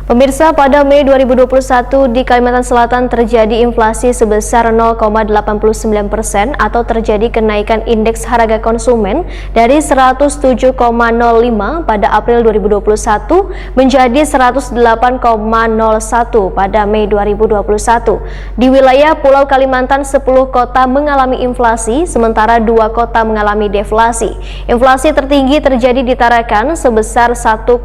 Pemirsa, pada Mei 2021 di Kalimantan Selatan terjadi inflasi sebesar 0,89% atau terjadi kenaikan indeks harga konsumen dari 107,05 pada April 2021 menjadi 108,01 pada Mei 2021. Di wilayah Pulau Kalimantan, 10 kota mengalami inflasi, sementara 2 kota mengalami deflasi. Inflasi tertinggi terjadi di Tarakan sebesar 1,20%,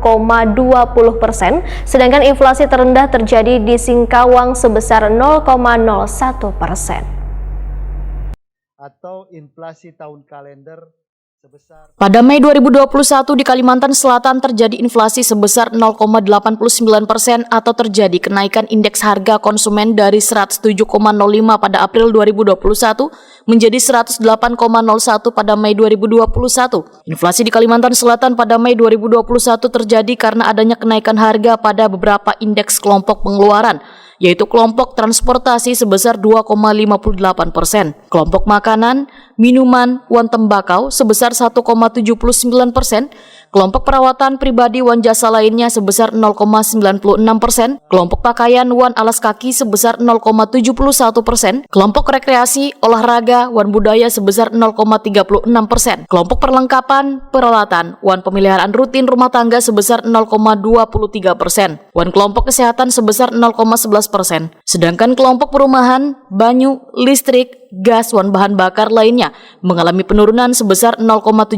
sedangkan inflasi terendah terjadi di Singkawang sebesar 0,01%. Atau inflasi tahun kalender sebesar. Pada Mei 2021 di Kalimantan Selatan terjadi inflasi sebesar 0,89% atau terjadi kenaikan indeks harga konsumen dari 107,05 pada April 2021 menjadi 108,01 pada Mei 2021. Inflasi di Kalimantan Selatan pada Mei 2021 terjadi karena adanya kenaikan harga pada beberapa indeks kelompok pengeluaran, yaitu kelompok transportasi sebesar 2,58%, kelompok makanan, minuman, uang tembakau sebesar 1,79%, kelompok perawatan pribadi uang jasa lainnya sebesar 0,96%, kelompok pakaian uang alas kaki sebesar 0,71%, kelompok rekreasi, olahraga, uang budaya sebesar 0,36%, kelompok perlengkapan, peralatan, uang pemeliharaan rutin rumah tangga sebesar 0,23%, uang kelompok kesehatan sebesar 0,11%, sedangkan kelompok perumahan, banyu, listrik, gas, uang bahan bakar lainnya mengalami penurunan sebesar 0,17%.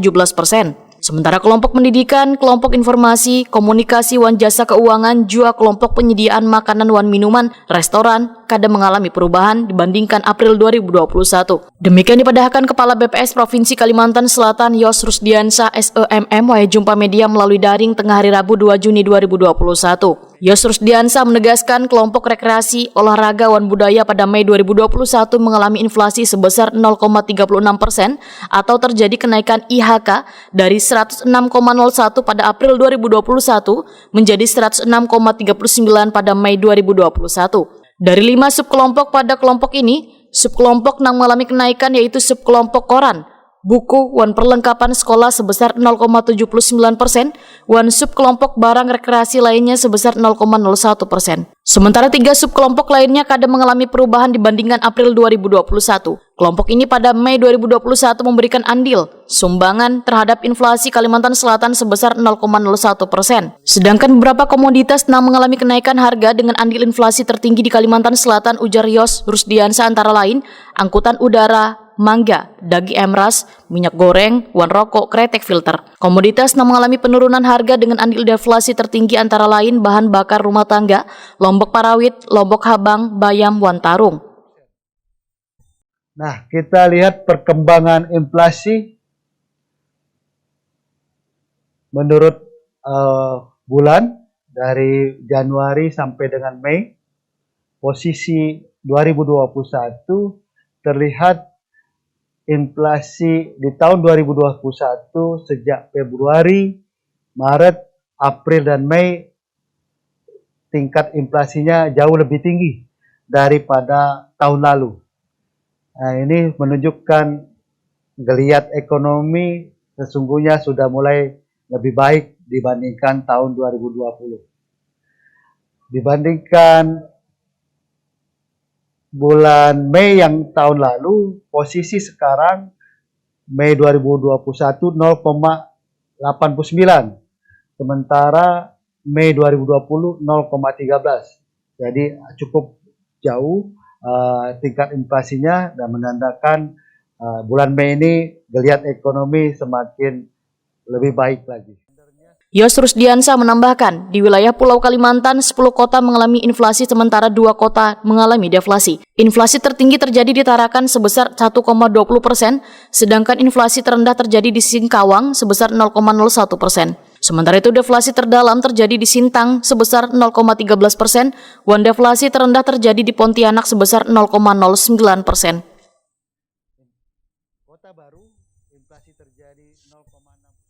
Sementara kelompok pendidikan, kelompok informasi, komunikasi, wan jasa keuangan, juga kelompok penyediaan makanan wan minuman, restoran, kadang mengalami perubahan dibandingkan April 2021. Demikian dipadahkan Kepala BPS Provinsi Kalimantan Selatan Yos Rusdiansyah SEMM wahai jumpa media melalui daring tengah hari Rabu 2 Juni 2021. Yos Rusdiansyah menegaskan kelompok rekreasi, olahraga, wan budaya pada Mei 2021 mengalami inflasi sebesar 0,36% atau terjadi kenaikan IHK dari 106,01 pada April 2021 menjadi 106,39 pada Mei 2021. Dari 5 subkelompok pada kelompok ini, subkelompok yang mengalami kenaikan yaitu subkelompok koran, buku, wan perlengkapan sekolah sebesar 0,79%, wan subkelompok barang rekreasi lainnya sebesar 0,01%. Sementara 3 subkelompok lainnya kadang mengalami perubahan dibandingkan April 2021. Kelompok ini pada Mei 2021 memberikan andil sumbangan terhadap inflasi Kalimantan Selatan sebesar 0,01%. Sedangkan beberapa komoditas yang mengalami kenaikan harga dengan andil inflasi tertinggi di Kalimantan Selatan, ujar Yos Rusdiansyah antara lain angkutan udara, mangga, daging emras, minyak goreng, wan rokok, kretek filter. Komoditas yang mengalami penurunan harga dengan andil deflasi tertinggi antara lain bahan bakar rumah tangga, lombok parawit, lombok habang, bayam, wan tarung. Nah, kita lihat perkembangan inflasi menurut bulan dari Januari sampai dengan Mei. Posisi 2021 terlihat inflasi di tahun 2021 sejak Februari, Maret, April, dan Mei tingkat inflasinya jauh lebih tinggi daripada tahun lalu. Nah, ini menunjukkan geliat ekonomi sesungguhnya sudah mulai lebih baik dibandingkan tahun 2020. Dibandingkan bulan Mei yang tahun lalu, posisi sekarang Mei 2021 0,89, sementara Mei 2020 0,13. Jadi cukup jauh tingkat inflasinya dan menandakan bulan Mei ini geliat ekonomi semakin lebih baik lagi. Yos Rusdiansyah menambahkan, di wilayah Pulau Kalimantan, 10 kota mengalami inflasi sementara 2 kota mengalami deflasi. Inflasi tertinggi terjadi di Tarakan sebesar 1,20%, sedangkan inflasi terendah terjadi di Singkawang sebesar 0,01%. Sementara itu deflasi terdalam terjadi di Sintang sebesar 0,13%, wan deflasi terendah terjadi di Pontianak sebesar 0,09%.